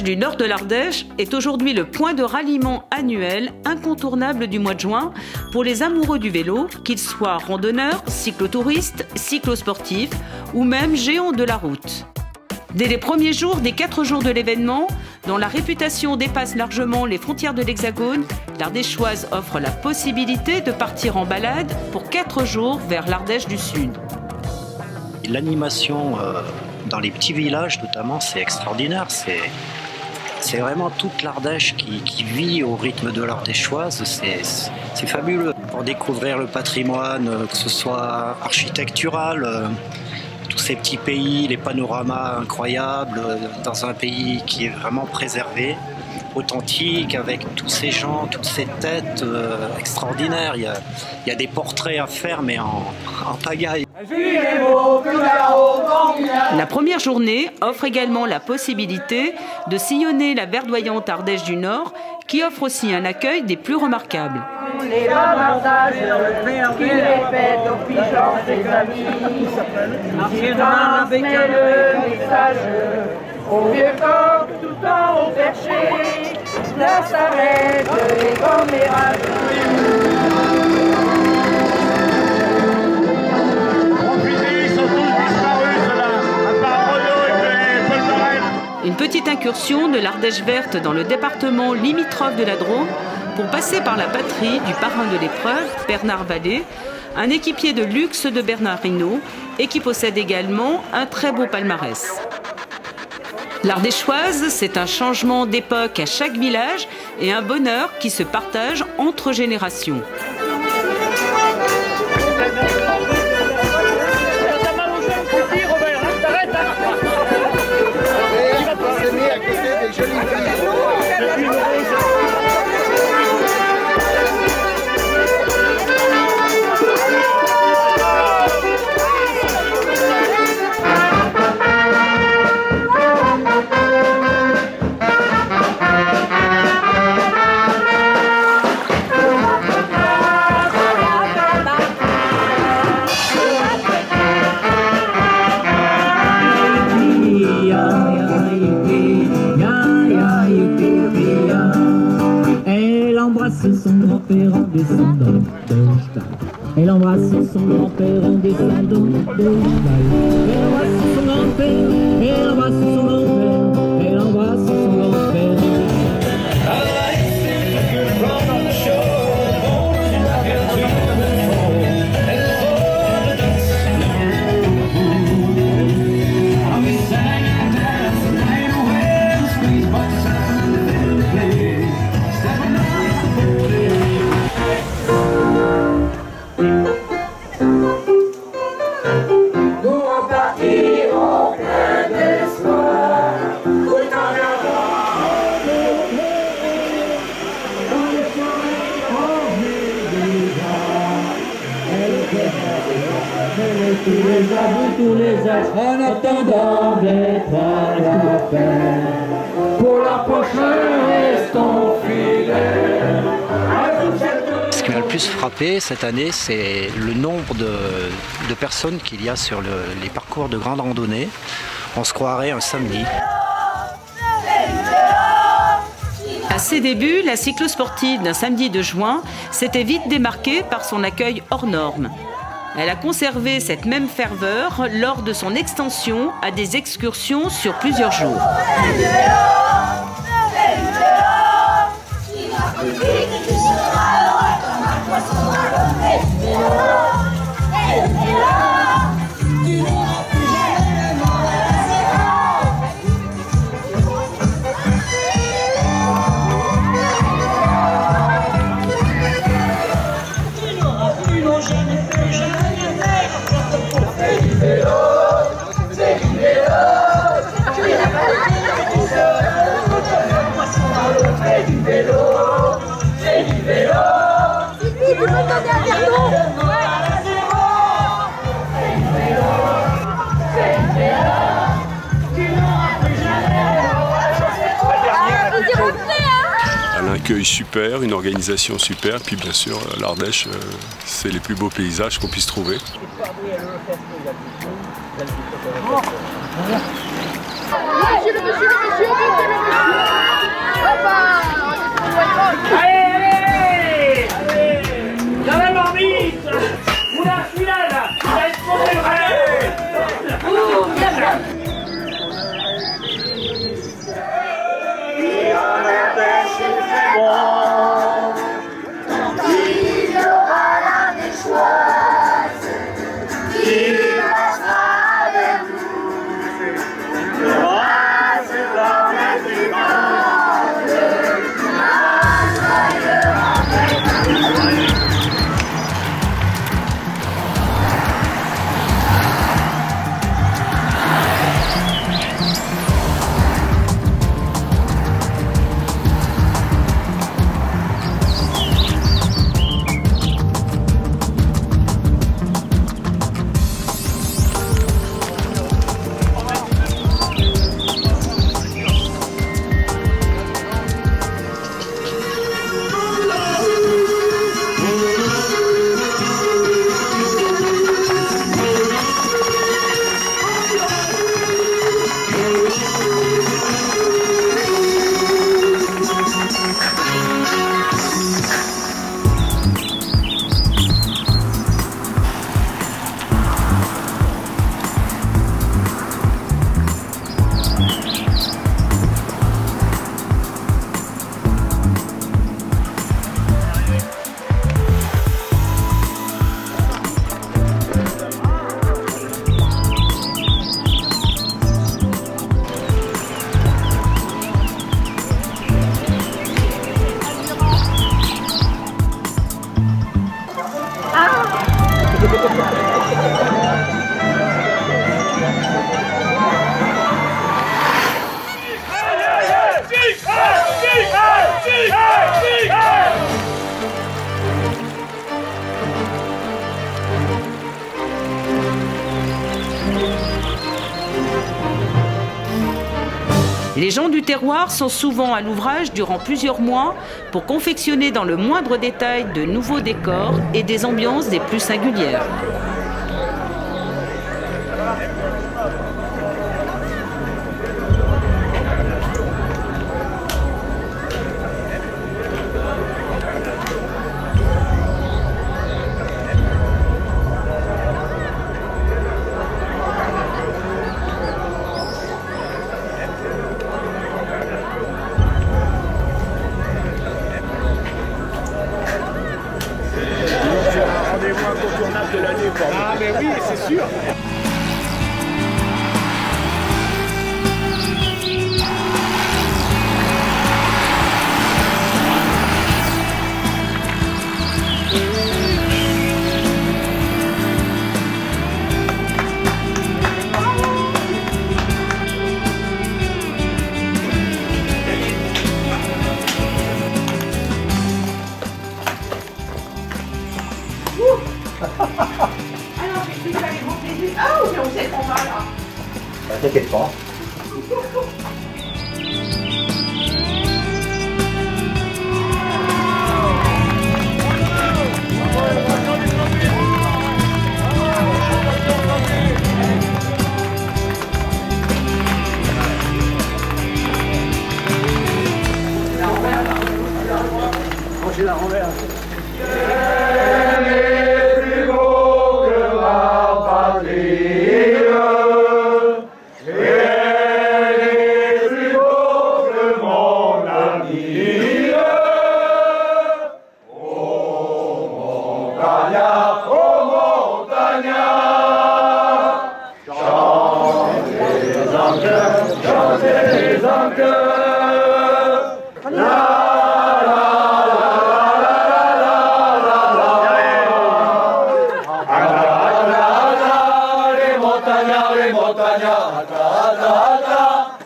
village du nord de l'Ardèche est aujourd'hui le point de ralliement annuel incontournable du mois de juin pour les amoureux du vélo, qu'ils soient randonneurs, cyclotouristes, cyclosportifs ou même géants de la route. Dès les premiers jours des 4 jours de l'événement, dont la réputation dépasse largement les frontières de l'Hexagone, l'Ardéchoise offre la possibilité de partir en balade pour 4 jours vers l'Ardèche du Sud. L'animation dans les petits villages notamment, c'est extraordinaire. C'est vraiment toute l'Ardèche qui vit au rythme de l'Ardéchoise. C'est fabuleux. Pour découvrir le patrimoine, que ce soit architectural, tous ces petits pays, les panoramas incroyables, dans un pays qui est vraiment préservé, authentique, avec tous ces gens, toutes ces têtes extraordinaires. Il y a des portraits à faire, mais en pagaille. La première journée offre également la possibilité de sillonner la verdoyante Ardèche du Nord, qui offre aussi un accueil des plus remarquables. Les bavardages qu'il répète aux pigeons ses amis, il transmet le message au vieux coq tout en haut perché, la s'arrête les commérages. Une petite incursion de l'Ardèche verte dans le département limitrophe de la Drôme pour passer par la patrie du parrain de l'épreuve, Bernard Vallée, un équipier de luxe de Bernard Hinault et qui possède également un très beau palmarès. L'Ardéchoise, c'est un changement d'époque à chaque village et un bonheur qui se partage entre générations. Son grand-père en descendant de cheval. Elle embrasse son grand-père en descendant de cheval. Elle embrasse son grand-père, elle embrasse son grand-père, elle embrasse son grand-père en descendant. Tous les âges, en attendant d'être à la fin. Pour la prochaine, restons fidèles. Ce qui m'a le plus frappé cette année, c'est le nombre de personnes qu'il y a sur les parcours de grande randonnée. On se croirait un samedi. À ses débuts, la cyclosportive d'un samedi de juin s'était vite démarquée par son accueil hors norme. Elle a conservé cette même ferveur lors de son extension à des excursions sur plusieurs jours. Un accueil super, une organisation super, puis bien sûr l'Ardèche, c'est les plus beaux paysages qu'on puisse trouver. Allez, dans la marmite. Oula, celui-là, là, il va exploser le rêve. Ouh, bien, bien. Il aura la déchoise, il passera vers nous. Le rase dans la détente, un joyeux rappel. Les gens du terroir sont souvent à l'ouvrage durant plusieurs mois pour confectionner dans le moindre détail de nouveaux décors et des ambiances des plus singulières. De l'année pour moi. Ah mais oui, c'est sûr. Alors, je suis avec mon plaisir. Ah, on sait qu'on va là. T'inquiète pas. J'ai la renverse.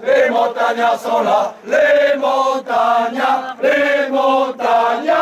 Les montagnards sont là, les montagnards, les montagnards,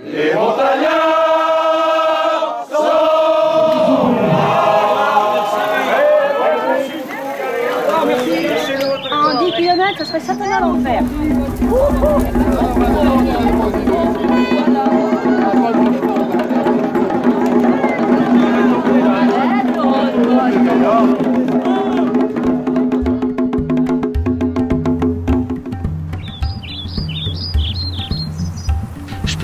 les montagnards sont là. En 10 km, ce serait certainement l'enfer.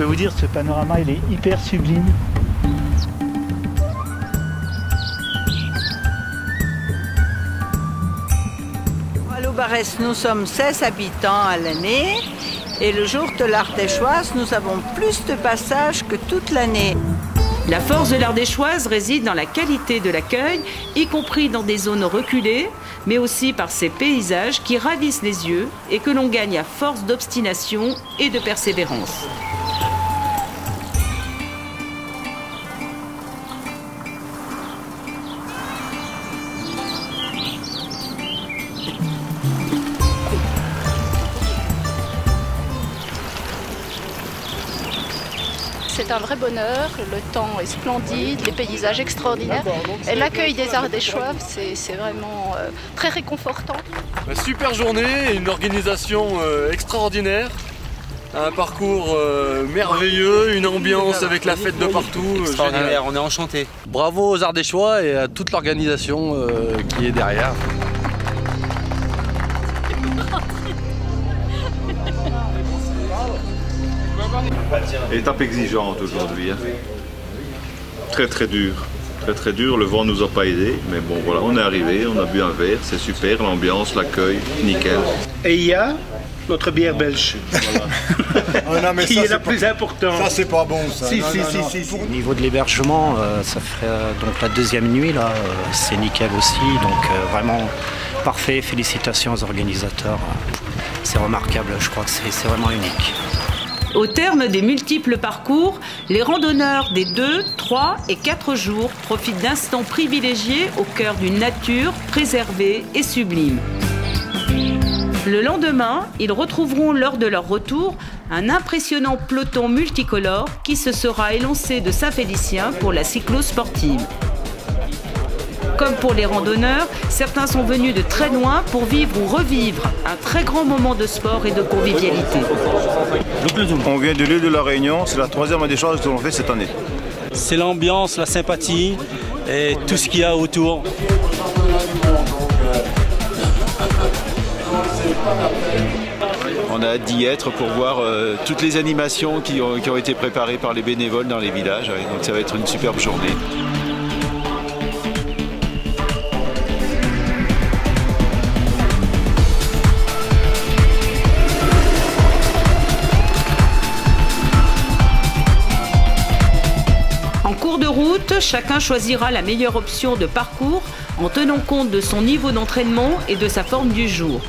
peux vous dire, ce panorama, il est hyper sublime. À Loubarès, nous sommes 16 habitants à l'année. Et le jour de l'Ardéchoise, nous avons plus de passages que toute l'année. La force de l'Ardéchoise réside dans la qualité de l'accueil, y compris dans des zones reculées, mais aussi par ses paysages qui ravissent les yeux et que l'on gagne à force d'obstination et de persévérance. C'est un vrai bonheur, le temps est splendide, les paysages extraordinaires et l'accueil des Ardéchois, c'est vraiment très réconfortant. Super journée, une organisation extraordinaire, un parcours merveilleux, une ambiance avec la fête de partout. Extraordinaire, on est enchantés. Bravo aux Ardéchois et à toute l'organisation qui est derrière. Étape exigeante aujourd'hui, hein. Très dur, très dur, le vent nous a pas aidés, mais bon voilà, on est arrivé, on a bu un verre, c'est super, l'ambiance, l'accueil, nickel. Et il y a notre bière belge, voilà. Qui est la plus importante. Ça c'est pas bon ça. Si. Au niveau de l'hébergement, ça ferait donc la deuxième nuit là, c'est nickel aussi, donc vraiment parfait, félicitations aux organisateurs, c'est remarquable, je crois que c'est vraiment unique. Au terme des multiples parcours, les randonneurs des 2, 3 et 4 jours profitent d'instants privilégiés au cœur d'une nature préservée et sublime. Le lendemain, ils retrouveront lors de leur retour un impressionnant peloton multicolore qui se sera élancé de Saint-Félicien pour la cyclo-sportive. Comme pour les randonneurs, certains sont venus de très loin pour vivre ou revivre un très grand moment de sport et de convivialité. On vient de l'île de la Réunion, c'est la troisième des choses que l'on fait cette année. C'est l'ambiance, la sympathie et tout ce qu'il y a autour. On a hâte d'y être pour voir toutes les animations qui ont été préparées par les bénévoles dans les villages. Donc ça va être une superbe journée. En cours de route, chacun choisira la meilleure option de parcours en tenant compte de son niveau d'entraînement et de sa forme du jour.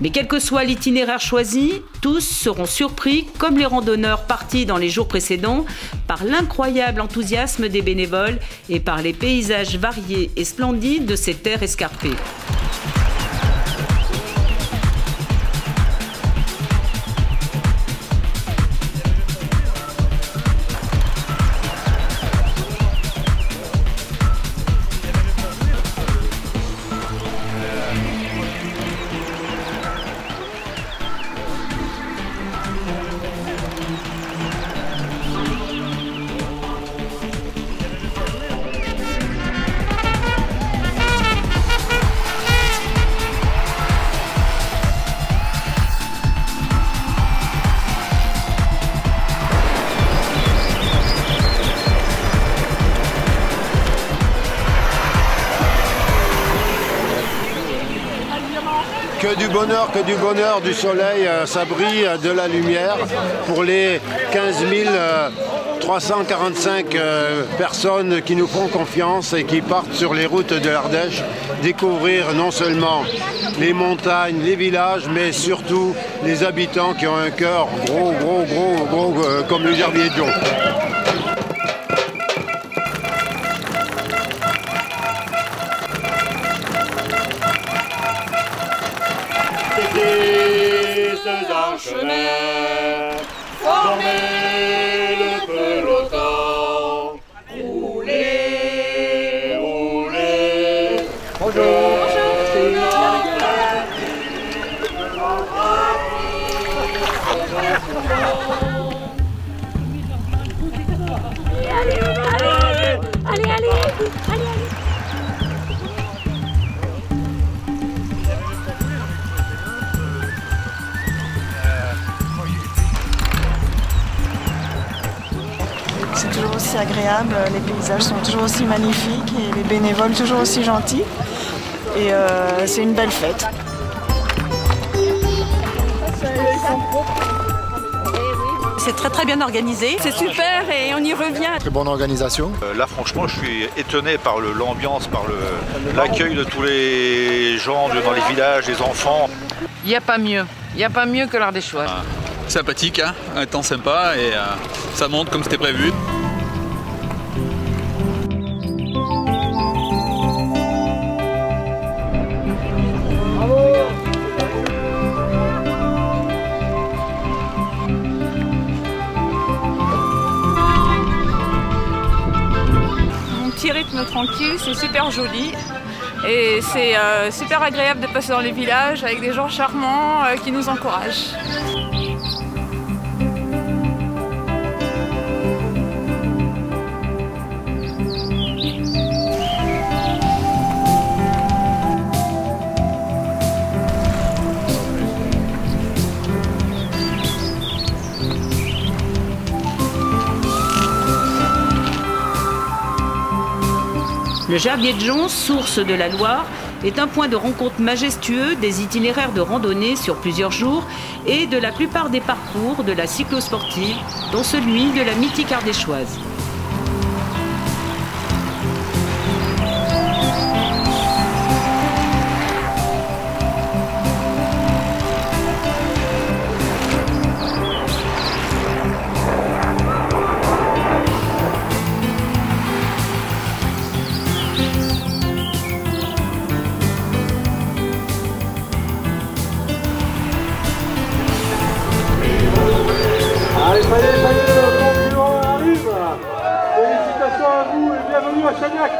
Mais quel que soit l'itinéraire choisi, tous seront surpris, comme les randonneurs partis dans les jours précédents, par l'incroyable enthousiasme des bénévoles et par les paysages variés et splendides de ces terres escarpées. Que du bonheur, du soleil, ça brille, de la lumière pour les 15 345 personnes qui nous font confiance et qui partent sur les routes de l'Ardèche découvrir non seulement les montagnes, les villages, mais surtout les habitants qui ont un cœur gros comme le gerbier de jonc. En chemin, formez le peloton, roulez, roulez. Bonjour. Allez. toujours aussi agréable, les paysages sont toujours aussi magnifiques et les bénévoles toujours aussi gentils. Et c'est une belle fête. C'est très très bien organisé, c'est super et on y revient. Très bonne organisation. Là franchement je suis étonné par l'ambiance, par l'accueil de tous les gens dans les villages, les enfants. Il n'y a pas mieux que l'Ardéchoise. Sympathique, hein, un temps sympa et ça monte comme c'était prévu. Rythme tranquille, c'est super joli et c'est super agréable de passer dans les villages avec des gens charmants qui nous encouragent. Le Gerbier de Jonc, source de la Loire, est un point de rencontre majestueux des itinéraires de randonnée sur plusieurs jours et de la plupart des parcours de la cyclosportive, dont celui de la mythique ardéchoise. Ça y est, le concurrent arrive. Félicitations à vous et bienvenue à Chagnac.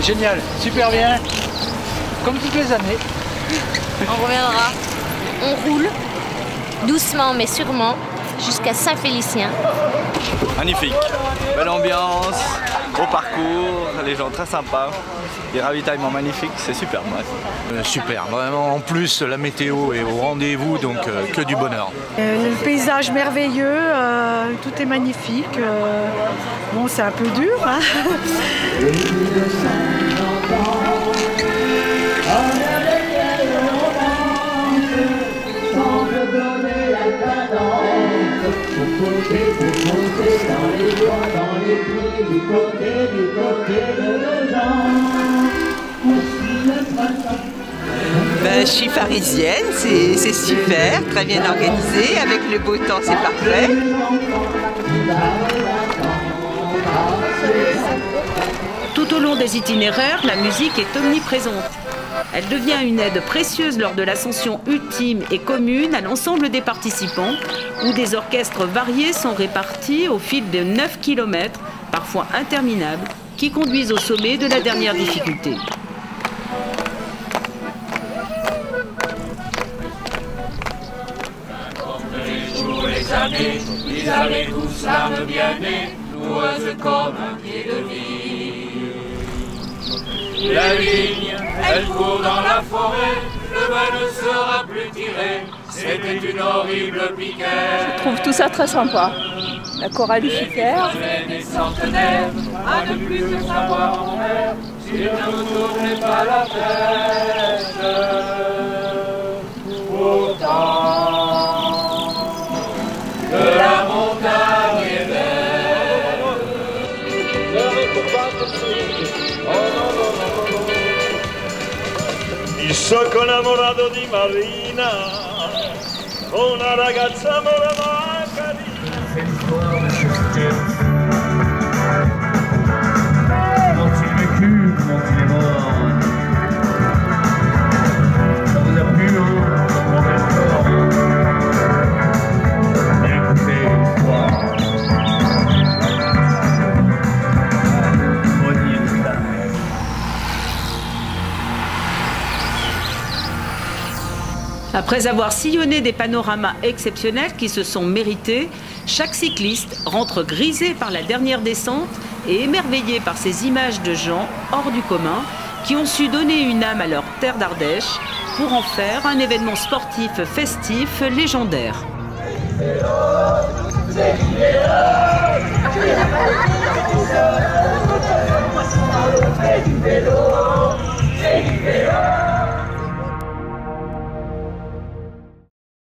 Génial, super bien, comme toutes les années. On reviendra. On roule, doucement mais sûrement, jusqu'à Saint-Félicien. Magnifique, belle ambiance, beau parcours, les gens très sympas, des ravitaillements magnifiques, c'est super. Ouais. Super, vraiment en plus la météo est au rendez-vous, donc que du bonheur. Le paysage merveilleux, tout est magnifique. Bon, c'est un peu dur, hein. Ben, je suis parisienne, c'est super, très bien organisé, avec le beau temps c'est parfait. Tout au long des itinéraires, la musique est omniprésente. Elle devient une aide précieuse lors de l'ascension ultime et commune à l'ensemble des participants, où des orchestres variés sont répartis au fil de 9 km, parfois interminables, qui conduisent au sommet de la dernière difficulté. Les années tous l'âme bien-née, loueuse comme un pied de vigne. La vigne, elle court dans la forêt, le vin ne sera plus tiré, c'était une horrible piquette. Je trouve tout ça très sympa. La chorale est super. Des centenaires, à ne plus que savoir en mer, s'il ne vous tournez pas la tête. Pourtant. Sono innamorato di Marina, una ragazza morava carina. Comment-il vécu, comment-il est mort? Ça vous a plu, hein? Ça vous rend fort, hein? Écoutez l'histoire. Après avoir sillonné des panoramas exceptionnels qui se sont mérités, chaque cycliste rentre grisé par la dernière descente et émerveillé par ces images de gens hors du commun qui ont su donner une âme à leur terre d'Ardèche pour en faire un événement sportif festif légendaire.